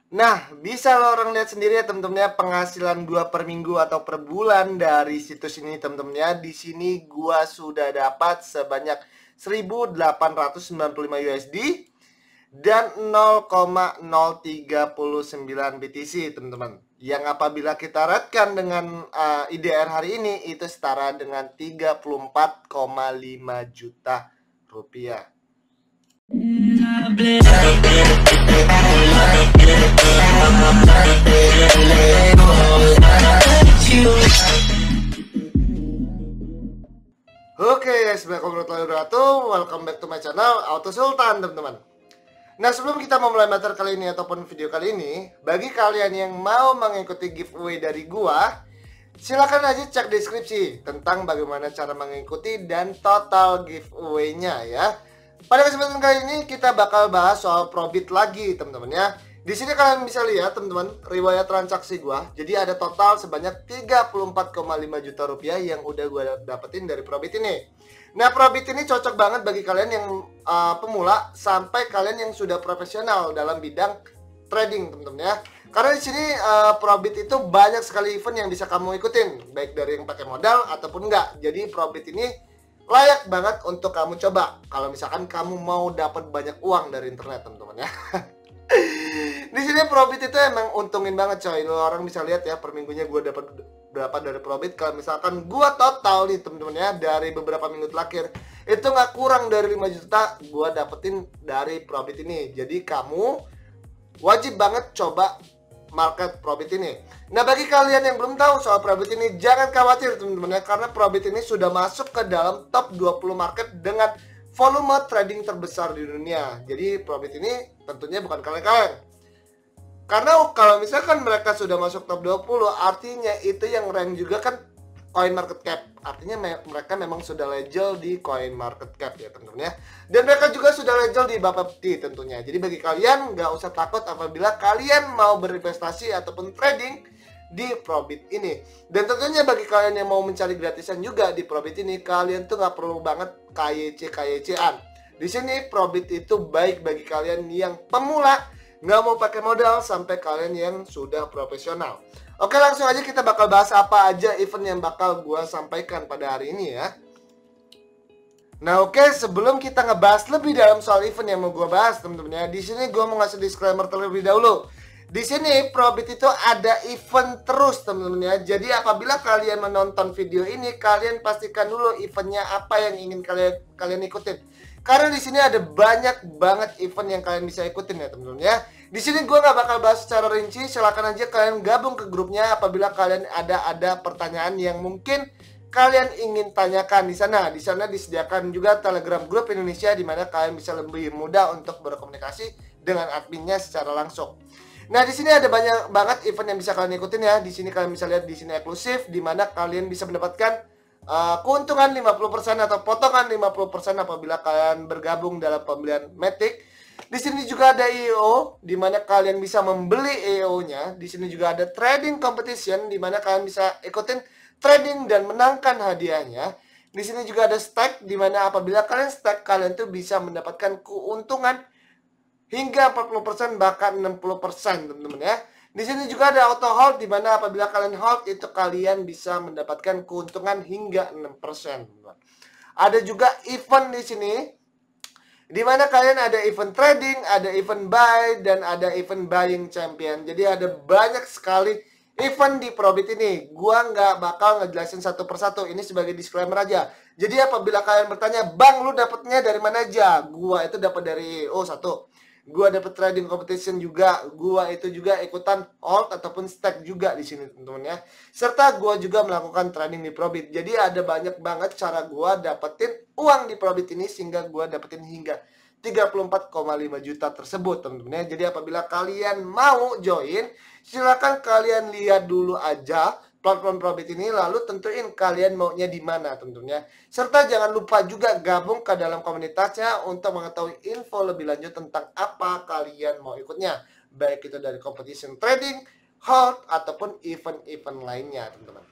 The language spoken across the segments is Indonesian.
Nah, bisa lo orang lihat sendiri ya teman-teman ya, penghasilan gua per minggu atau per bulan dari situs ini teman-teman ya. Di sini gua sudah dapat sebanyak 1.895 USD dan 0,039 BTC teman-teman. Yang apabila kita ratkan dengan IDR hari ini itu setara dengan 34,5 juta rupiah. Oke guys, welcome back to my channel Auto Sultan teman-teman. Nah, sebelum kita memulai materi kali ini ataupun video kali ini, bagi kalian yang mau mengikuti giveaway dari gua, silakan aja cek deskripsi tentang bagaimana cara mengikuti dan total giveaway-nya ya. Pada kesempatan kali ini kita bakal bahas soal Probit lagi teman-teman ya. Di sini kalian bisa lihat teman-teman riwayat transaksi gua. Jadi ada total sebanyak 34,5 juta rupiah yang udah gua dapetin dari Probit ini. Nah, Probit ini cocok banget bagi kalian yang pemula sampai kalian yang sudah profesional dalam bidang trading teman-teman ya. Karena di sini Probit itu banyak sekali event yang bisa kamu ikutin, baik dari yang pakai modal ataupun enggak. Jadi Probit ini layak banget untuk kamu coba kalau misalkan kamu mau dapat banyak uang dari internet teman-teman ya. Di sini Probit itu emang untungin banget coy. Lo orang bisa lihat ya per minggunya gue dapat berapa dari Probit. Kalau misalkan gue total nih temen-temen ya dari beberapa minggu terakhir itu nggak kurang dari 5 juta gue dapetin dari Probit ini. Jadi kamu wajib banget coba market Probit ini. Nah, bagi kalian yang belum tahu soal Probit ini, jangan khawatir teman-teman ya, karena Probit ini sudah masuk ke dalam top 20 market dengan volume trading terbesar di dunia. Jadi Probit ini tentunya bukan kaleng-kaleng. Karena kalau misalkan mereka sudah masuk top 20, artinya itu yang rank juga kan coin market cap. Artinya mereka memang sudah legal di coin market cap ya teman-teman ya. Dan mereka juga sudah legal di Bapepti tentunya. Jadi bagi kalian nggak usah takut apabila kalian mau berinvestasi ataupun trading di Probit ini. Dan tentunya bagi kalian yang mau mencari gratisan juga di Probit ini, kalian tuh nggak perlu banget KYC-an. Di sini Probit itu baik bagi kalian yang pemula, nggak mau pakai modal, sampai kalian yang sudah profesional. Oke, langsung aja kita bakal bahas apa aja event yang bakal gua sampaikan pada hari ini ya. Nah, oke, sebelum kita ngebahas lebih dalam soal event yang mau gua bahas teman-teman ya, di sini gua mau ngasih disclaimer terlebih dahulu. Di sini Probit itu ada event terus teman-teman ya. Jadi apabila kalian menonton video ini, kalian pastikan dulu eventnya apa yang ingin kalian ikutin. Karena di sini ada banyak banget event yang kalian bisa ikutin ya teman-teman ya. Di sini gue nggak bakal bahas secara rinci. Silakan aja kalian gabung ke grupnya apabila kalian ada pertanyaan yang mungkin kalian ingin tanyakan di sana. Di sana disediakan juga Telegram grup Indonesia di mana kalian bisa lebih mudah untuk berkomunikasi dengan adminnya secara langsung. Nah, di sini ada banyak banget event yang bisa kalian ikutin ya. Di sini kalian bisa lihat di sini eksklusif di mana kalian bisa mendapatkan keuntungan 50% atau potongan 50% apabila kalian bergabung dalam pembelian Matic. Di sini juga ada EO di mana kalian bisa membeli EO-nya. Di sini juga ada trading competition di mana kalian bisa ikutin trading dan menangkan hadiahnya. Di sini juga ada stack di mana apabila kalian stack, kalian tuh bisa mendapatkan keuntungan hingga 40% bahkan 60% teman-teman ya. Di sini juga ada auto hold di mana apabila kalian hold itu kalian bisa mendapatkan keuntungan hingga 6%. Ada juga event di sini di mana kalian ada event trading, ada event buy dan ada event buying champion. Jadi ada banyak sekali event di Probit ini. Gua nggak bakal ngejelasin satu persatu. Ini sebagai disclaimer aja. Jadi apabila kalian bertanya, "Bang, lu dapetnya dari mana aja?" Gua itu dapat dari satu. Gua dapat trading competition juga, gua itu juga ikutan hold ataupun stack juga di sini teman-teman ya. Serta gua juga melakukan trading di Probit. Jadi ada banyak banget cara gua dapetin uang di Probit ini sehingga gua dapetin hingga 34,5 juta tersebut teman-teman ya. Jadi apabila kalian mau join, silakan kalian lihat dulu aja platform Probit ini, lalu tentuin kalian maunya di mana tentunya. Serta jangan lupa juga gabung ke dalam komunitasnya untuk mengetahui info lebih lanjut tentang apa kalian mau ikutnya. Baik itu dari competition trading, hold, ataupun event-event lainnya teman-teman.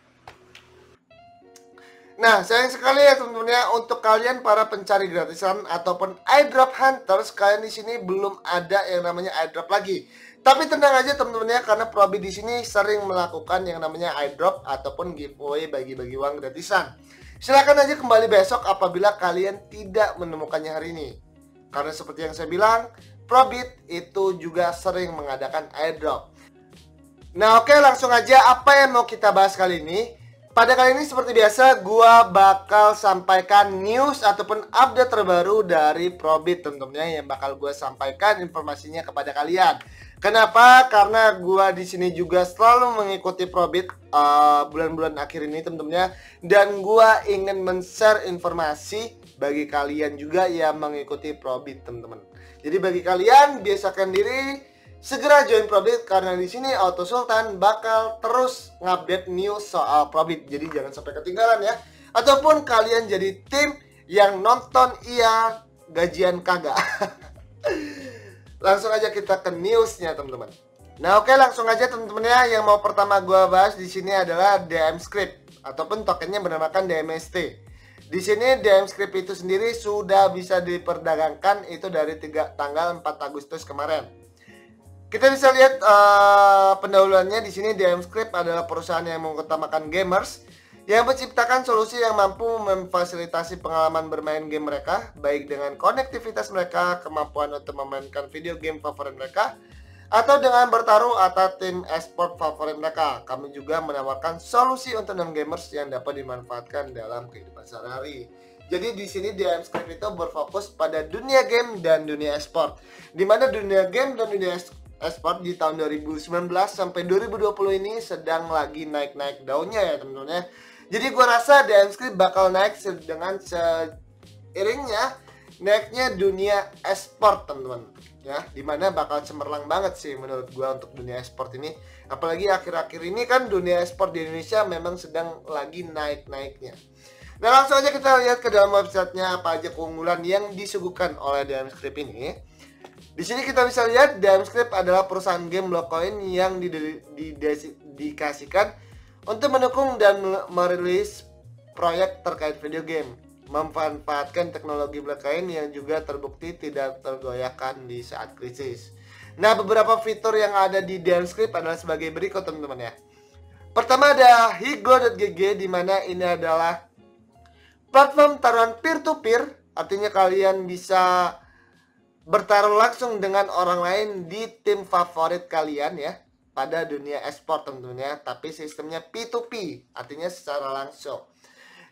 Nah, sayang sekali ya teman-teman ya, untuk kalian para pencari gratisan ataupun airdrop hunters, kalian di sini belum ada yang namanya airdrop lagi. Tapi tenang aja teman-teman ya, karena Probit di sini sering melakukan yang namanya airdrop ataupun giveaway bagi-bagi uang gratisan. Silahkan aja kembali besok apabila kalian tidak menemukannya hari ini. Karena seperti yang saya bilang, Probit itu juga sering mengadakan airdrop. Nah oke, langsung aja apa yang mau kita bahas kali ini. Pada kali ini seperti biasa, gua bakal sampaikan news ataupun update terbaru dari Probit teman-teman ya, yang bakal gua sampaikan informasinya kepada kalian. Kenapa? Karena gua di sini juga selalu mengikuti Probit bulan-bulan akhir ini teman-teman ya, dan gua ingin men-share informasi bagi kalian juga yang mengikuti Probit teman-teman. Jadi bagi kalian, biasakan diri segera join Probit karena di sini Auto Sultan bakal terus ngupdate news soal Probit. Jadi jangan sampai ketinggalan ya. Ataupun kalian jadi tim yang nonton iya, gajian kagak. Langsung aja kita ke newsnya teman-teman. Nah oke, langsung aja teman-teman ya. Yang mau pertama gua bahas di sini adalah DM Script ataupun tokennya bernamakan DMST. Di sini DM Script itu sendiri sudah bisa diperdagangkan itu dari tanggal 4 Agustus kemarin. Kita bisa lihat pendahuluannya di sini. DM Script adalah perusahaan yang mengutamakan gamers yang menciptakan solusi yang mampu memfasilitasi pengalaman bermain game mereka, baik dengan konektivitas mereka, kemampuan untuk memainkan video game favorit mereka, atau dengan bertaruh atau tim esport favorit mereka. Kami juga menawarkan solusi untuk non-gamers yang dapat dimanfaatkan dalam kehidupan sehari-hari. Jadi di sini DM Script itu berfokus pada dunia game dan dunia esport, di mana dunia game dan dunia esport di tahun 2019 sampai 2020 ini sedang lagi naik-naik daunnya ya teman-teman ya. Jadi gua rasa DM Script bakal naik dengan seiringnya naiknya dunia esport teman-teman ya, dimana bakal cemerlang banget sih menurut gua untuk dunia esport ini. Apalagi akhir-akhir ini kan dunia esport di Indonesia memang sedang lagi naik-naiknya. Nah langsung aja kita lihat ke dalam websitenya apa aja keunggulan yang disuguhkan oleh DM Script ini. Di sini kita bisa lihat DM Script adalah perusahaan game blockchain yang didedikasikan untuk mendukung dan merilis proyek terkait video game, memanfaatkan teknologi blockchain yang juga terbukti tidak tergoyahkan di saat krisis. Nah, beberapa fitur yang ada di DM Script adalah sebagai berikut teman-teman ya. Pertama ada Higo.gg, di mana ini adalah platform taruhan peer-to-peer, artinya kalian bisa bertaruh langsung dengan orang lain di tim favorit kalian ya, pada dunia esport tentunya, tapi sistemnya P2P, artinya secara langsung.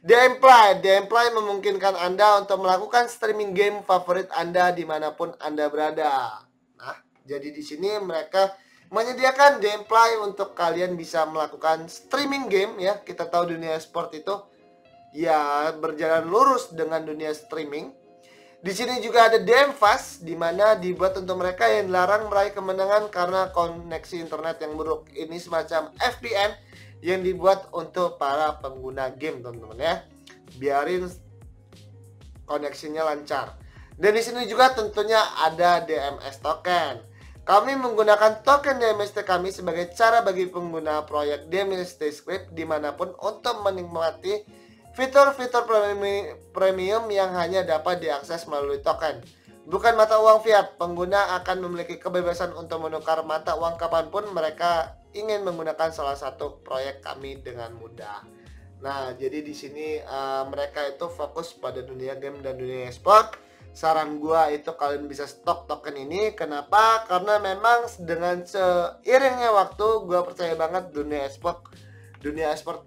Dmplay memungkinkan Anda untuk melakukan streaming game favorit Anda dimanapun Anda berada. Nah, jadi di sini mereka menyediakan Dmplay untuk kalian bisa melakukan streaming game ya. Kita tahu dunia esport itu ya berjalan lurus dengan dunia streaming. Di sini juga ada DM Fast, di mana dibuat untuk mereka yang dilarang meraih kemenangan karena koneksi internet yang buruk. Ini semacam VPN yang dibuat untuk para pengguna game, teman-teman ya. Biarin koneksinya lancar. Dan di sini juga tentunya ada DMS token. Kami menggunakan token DMST kami sebagai cara bagi pengguna proyek DMST Script dimanapun untuk menikmati fitur-fitur premium yang hanya dapat diakses melalui token, bukan mata uang fiat. Pengguna akan memiliki kebebasan untuk menukar mata uang kapanpun mereka ingin menggunakan salah satu proyek kami dengan mudah. Nah, jadi di sini mereka itu fokus pada dunia game dan dunia esport. Saran gua itu kalian bisa stok token ini. Kenapa? Karena memang dengan seiringnya waktu, gua percaya banget dunia esport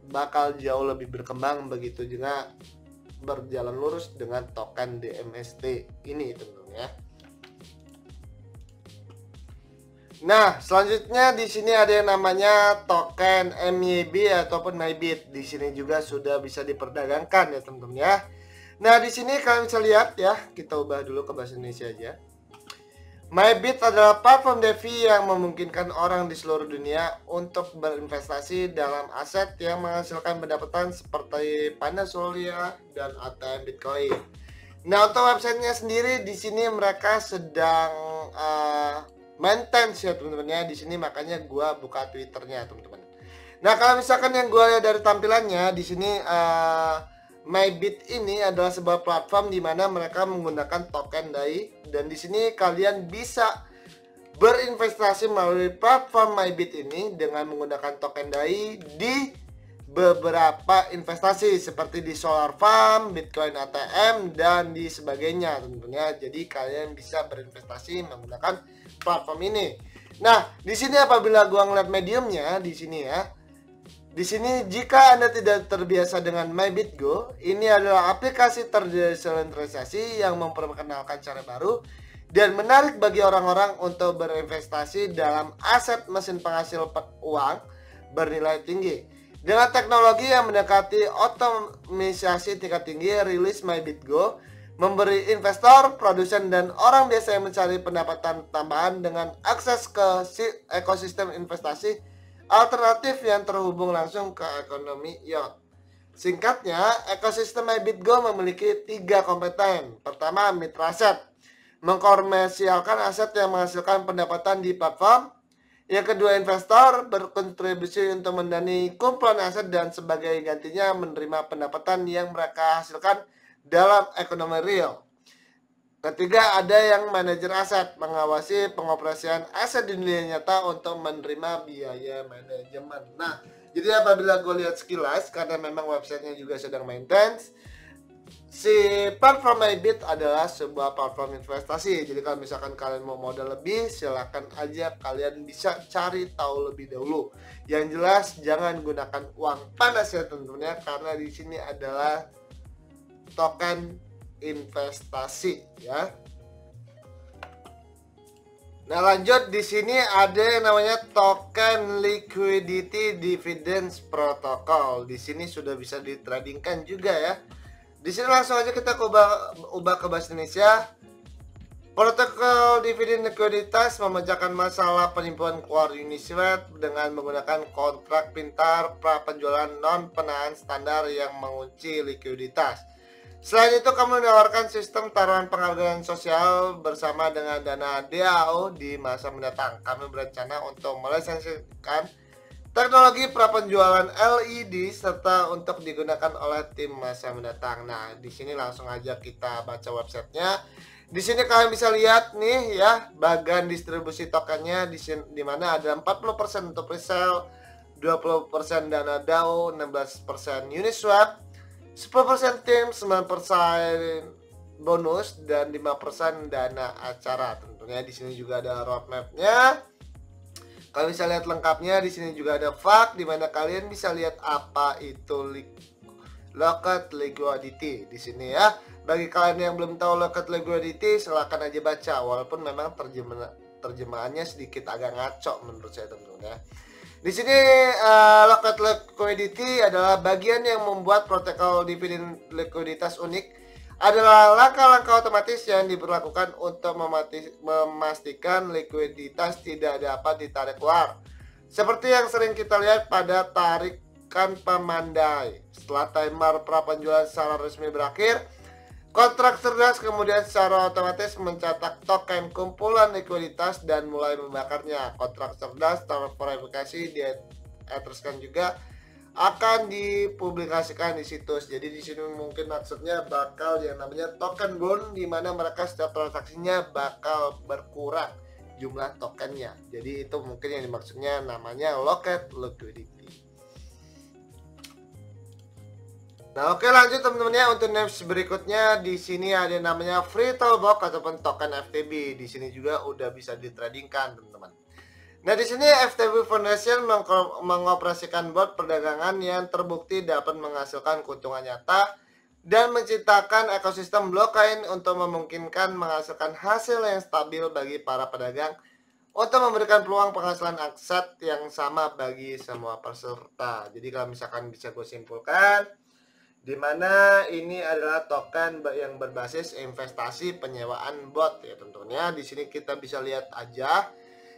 bakal jauh lebih berkembang, begitu juga berjalan lurus dengan token DMST ini teman-teman ya. Nah, selanjutnya di sini ada yang namanya token MYB ataupun MyBit. Di sini juga sudah bisa diperdagangkan ya teman-teman ya. Nah, di sini kalian bisa lihat ya, kita ubah dulu ke bahasa Indonesia aja. MyBit adalah platform DeFi yang memungkinkan orang di seluruh dunia untuk berinvestasi dalam aset yang menghasilkan pendapatan seperti panel surya dan ATM Bitcoin. Nah, untuk websitenya sendiri di sini mereka sedang maintenance ya teman-teman ya. Di sini makanya gua buka Twitternya teman-teman. Nah, kalau misalkan yang gua lihat dari tampilannya di sini MyBit ini adalah sebuah platform di mana mereka menggunakan token DAI, dan di sini kalian bisa berinvestasi melalui platform MyBit ini dengan menggunakan token DAI di beberapa investasi seperti di solar farm, Bitcoin ATM, dan di sebagainya tentunya. Jadi kalian bisa berinvestasi menggunakan platform ini. Nah, di sini apabila gua ngeliat mediumnya di sini ya. Di sini jika Anda tidak terbiasa dengan MyBitGo, ini adalah aplikasi terdesentralisasi yang memperkenalkan cara baru dan menarik bagi orang-orang untuk berinvestasi dalam aset mesin penghasil uang bernilai tinggi. Dengan teknologi yang mendekati otomatisasi tingkat tinggi, rilis MyBitGo memberi investor, produsen, dan orang biasa yang mencari pendapatan tambahan dengan akses ke ekosistem investasi alternatif yang terhubung langsung ke ekonomi YOT. Singkatnya, ekosistem MyBitGo memiliki 3 kompeten. Pertama, mitra aset, mengkomersialkan aset yang menghasilkan pendapatan di platform. Yang kedua, investor, berkontribusi untuk mendanai kumpulan aset dan sebagai gantinya menerima pendapatan yang mereka hasilkan dalam ekonomi real. Ketiga, ada yang manajer aset, mengawasi pengoperasian aset di dunia nyata untuk menerima biaya manajemen. Nah, jadi apabila gue lihat sekilas, karena memang websitenya juga sedang maintenance, si platform MyBit adalah sebuah platform investasi. Jadi kalau misalkan kalian mau modal lebih, silakan aja kalian bisa cari tahu lebih dahulu. Yang jelas jangan gunakan uang panas ya tentunya, karena di sini adalah token investasi ya. Nah, lanjut di sini ada yang namanya token liquidity dividends protocol. Di sini sudah bisa ditradingkan juga ya. Di sini langsung aja kita ubah ke bahasa Indonesia. Protokol dividen likuiditas memecahkan masalah penipuan keluar Uniswap dengan menggunakan kontrak pintar pra penjualan non penahan standar yang mengunci likuiditas. Selain itu, kami menawarkan sistem taruhan penghargaan sosial bersama dengan dana DAO di masa mendatang. Kami berencana untuk melisensikan teknologi prapenjualan LED serta untuk digunakan oleh tim masa mendatang. Nah, di sini langsung aja kita baca websitenya. Di sini kalian bisa lihat nih ya, bagian distribusi tokennya di mana ada 40% untuk presale, 20% dana DAO, 16% Uniswap, 10% tim, 9% bonus, dan 5% dana acara. Tentunya di sini juga ada roadmap-nya. Kalian bisa lihat lengkapnya. Di sini juga ada fact, di mana kalian bisa lihat apa itu locked liquidity di sini ya. Bagi kalian yang belum tahu locked liquidity, silahkan aja baca. Walaupun memang terjemahannya sedikit agak ngaco menurut saya tentunya. Di sini locked liquidity adalah bagian yang membuat protokol dividen likuiditas unik. Adalah langkah-langkah otomatis yang diberlakukan untuk memastikan likuiditas tidak dapat ditarik keluar. Seperti yang sering kita lihat pada tarikan pemandai. Setelah timer pra penjualan secara resmi berakhir, kontrak cerdas kemudian secara otomatis mencetak token kumpulan likuiditas dan mulai membakarnya. Kontrak cerdas terverifikasi diteruskan juga akan dipublikasikan di situs. Jadi di sini mungkin maksudnya bakal yang namanya token burn, di mana mereka setiap transaksinya bakal berkurang jumlah tokennya. Jadi itu mungkin yang dimaksudnya namanya locked liquidity. Nah, oke, lanjut teman-teman ya, untuk news berikutnya. Di sini ada namanya free toolbox ataupun token FTB. Di sini juga udah bisa ditradingkan teman-teman. Nah, di sini FTB Foundation mengoperasikan bot perdagangan yang terbukti dapat menghasilkan keuntungan nyata dan menciptakan ekosistem blockchain untuk memungkinkan menghasilkan hasil yang stabil bagi para pedagang untuk memberikan peluang penghasilan aset yang sama bagi semua peserta. Jadi kalau misalkan bisa gue simpulkan, di mana ini adalah token yang berbasis investasi penyewaan bot ya tentunya. Di sini kita bisa lihat aja.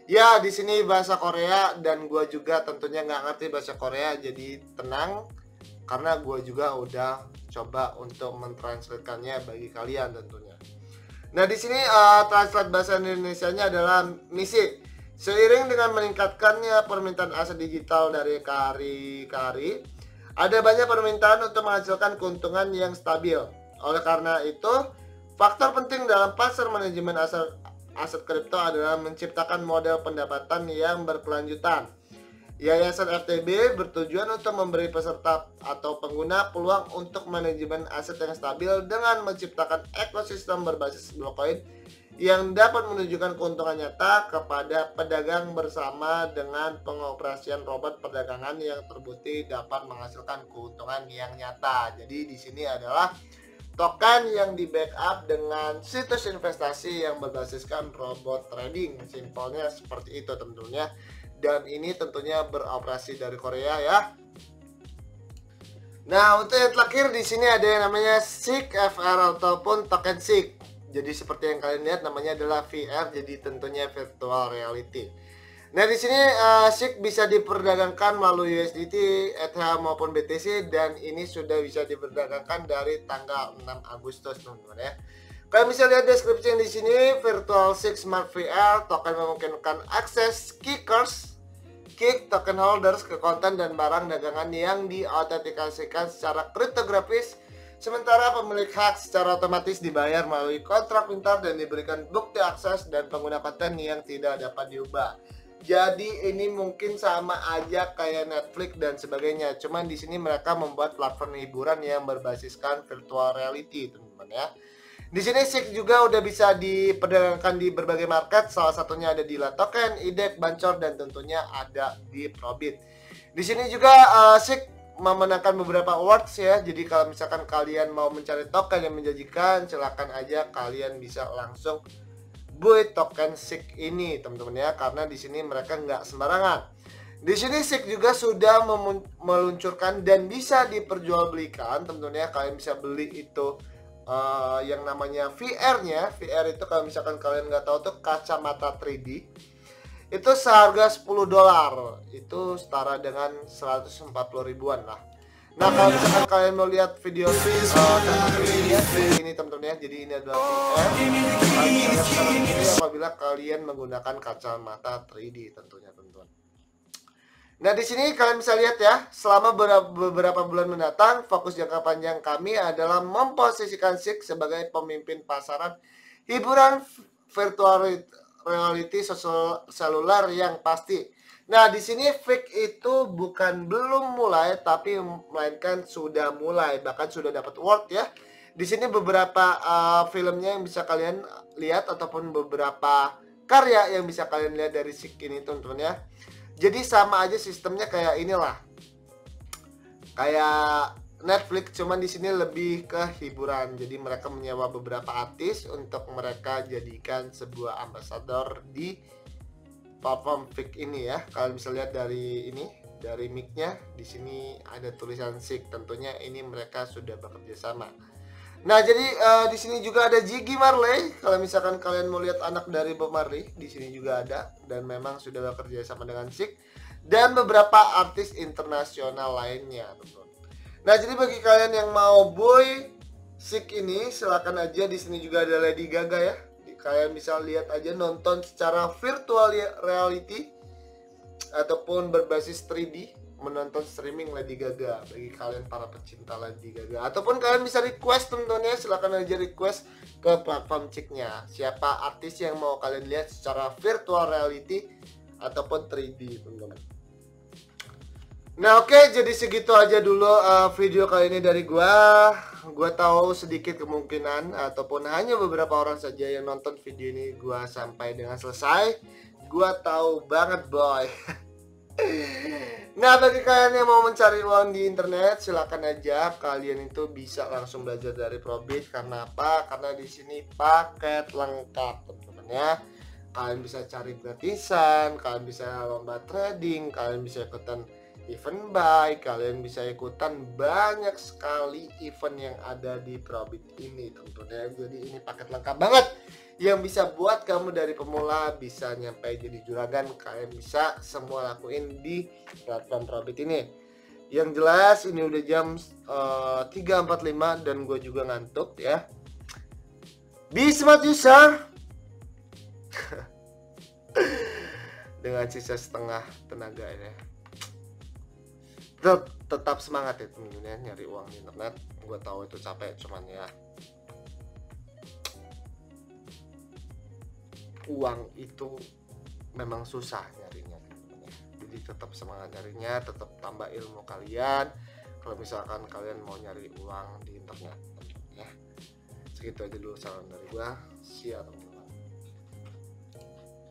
Ya, di sini bahasa Korea dan gua juga tentunya nggak ngerti bahasa Korea, jadi tenang karena gua juga udah coba untuk mentranslatekannya bagi kalian tentunya. Nah, di sini translate bahasa Indonesianya adalah misi. Seiring dengan meningkatkannya permintaan aset digital dari kari-kari, ada banyak permintaan untuk menghasilkan keuntungan yang stabil. Oleh karena itu, faktor penting dalam pasar manajemen aset kripto adalah menciptakan model pendapatan yang berkelanjutan. Yayasan FTB bertujuan untuk memberi peserta atau pengguna peluang untuk manajemen aset yang stabil dengan menciptakan ekosistem berbasis blockchain yang dapat menunjukkan keuntungan nyata kepada pedagang bersama dengan pengoperasian robot perdagangan yang terbukti dapat menghasilkan keuntungan yang nyata. Jadi di sini adalah token yang di backup dengan situs investasi yang berbasiskan robot trading. Simpelnya seperti itu tentunya. Dan ini tentunya beroperasi dari Korea ya. Nah, untuk yang terakhir di sini ada yang namanya SIG FR ataupun token SIG. Jadi seperti yang kalian lihat namanya adalah VR, jadi tentunya virtual reality. Nah, di sini SIG bisa diperdagangkan melalui USDT, ETH maupun BTC, dan ini sudah bisa diperdagangkan dari tanggal 6 Agustus teman-teman ya. Kalian bisa lihat deskripsi yang di sini. Virtual SIG Smart VR token memungkinkan akses kickers, kick token holders ke konten dan barang dagangan yang diautentikasikan secara kriptografis, sementara pemilik hak secara otomatis dibayar melalui kontrak pintar dan diberikan bukti akses dan pengguna konten yang tidak dapat diubah. Jadi ini mungkin sama aja kayak Netflix dan sebagainya. Cuman di sini mereka membuat platform hiburan yang berbasiskan virtual reality, teman-teman ya. Di sini SIG juga udah bisa diperdagangkan di berbagai market, salah satunya ada di Latoken, IDEX, Bancor, dan tentunya ada di Probit. Di sini juga SIG memenangkan beberapa awards ya. Jadi kalau misalkan kalian mau mencari token yang menjanjikan, silahkan aja kalian bisa langsung buy token SIG ini teman-teman ya, karena di sini mereka nggak sembarangan. Di sini SIG juga sudah meluncurkan dan bisa diperjualbelikan teman-teman ya. Kalian bisa beli itu yang namanya VR-nya. VR itu kalau misalkan kalian nggak tahu tuh kacamata 3D. Itu seharga $10. Itu setara dengan 140 ribuan lah. Nah, kalau misalkan kalian mau lihat video ini teman-teman ya. Jadi ini adalah VR. Kalian bisa lihat apabila kalian menggunakan kacamata 3D tentunya teman-teman. Nah, di sini kalian bisa lihat ya, selama beberapa bulan mendatang, fokus jangka panjang kami adalah memposisikan SIG sebagai pemimpin pasaran hiburan virtual reality seluler yang pasti. Nah, di sini FIG itu bukan belum mulai, tapi melainkan sudah mulai, bahkan sudah dapat award ya. Di sini beberapa filmnya yang bisa kalian lihat ataupun beberapa karya yang bisa kalian lihat dari SIG ini teman-teman ya. Jadi sama aja sistemnya kayak inilah, kayak Netflix, cuman di sini lebih ke hiburan. Jadi mereka menyewa beberapa artis untuk mereka jadikan sebuah ambasador di platform FIG ini ya. Kalian bisa lihat dari ini, dari mic-nya di sini ada tulisan SIG. Tentunya ini mereka sudah bekerja sama. Nah, jadi di sini juga ada Ziggy Marley. Kalau misalkan kalian mau lihat anak dari Bob Marley, di sini juga ada, dan memang sudah bekerja sama dengan SIG dan beberapa artis internasional lainnya, teman-teman. Nah, jadi bagi kalian yang mau buy SIG ini, silakan aja. Di sini juga ada Lady Gaga ya. Kalian bisa lihat aja, nonton secara virtual reality ataupun berbasis 3D, menonton streaming Lady Gaga bagi kalian para pecinta Lady Gaga. Ataupun kalian bisa request teman-teman ya, silahkan aja request ke platform SIG-nya siapa artis yang mau kalian lihat secara virtual reality ataupun 3D teman-teman. Nah, oke, jadi segitu aja dulu video kali ini dari gua. Gua tahu sedikit kemungkinan ataupun hanya beberapa orang saja yang nonton video ini gua sampai dengan selesai. Gua tahu banget, boy. Nah, bagi kalian yang mau mencari uang di internet, silakan aja. Kalian itu bisa langsung belajar dari Probit. Karena apa? Karena di sini paket lengkap, teman-teman ya. Kalian bisa cari gratisan, kalian bisa lomba trading, kalian bisa ikutan event buy, kalian bisa ikutan banyak sekali event yang ada di Probit ini, teman-teman ya. Jadi ini paket lengkap banget yang bisa buat kamu dari pemula bisa nyampe jadi juragan. Kalian bisa semua lakuin di platform Probit ini. Yang jelas ini udah jam 3.45 dan gue juga ngantuk ya. Be smart user. Dengan sisa setengah tenaga ini. Tetap semangat ya teman-teman ya, nyari uang di internet. Gue tahu itu capek, cuman ya uang itu memang susah nyarinya. Jadi tetap semangat nyarinya, tetap tambah ilmu kalian kalau misalkan kalian mau nyari uang di internet ya. Segitu aja dulu saran dari gua. See you.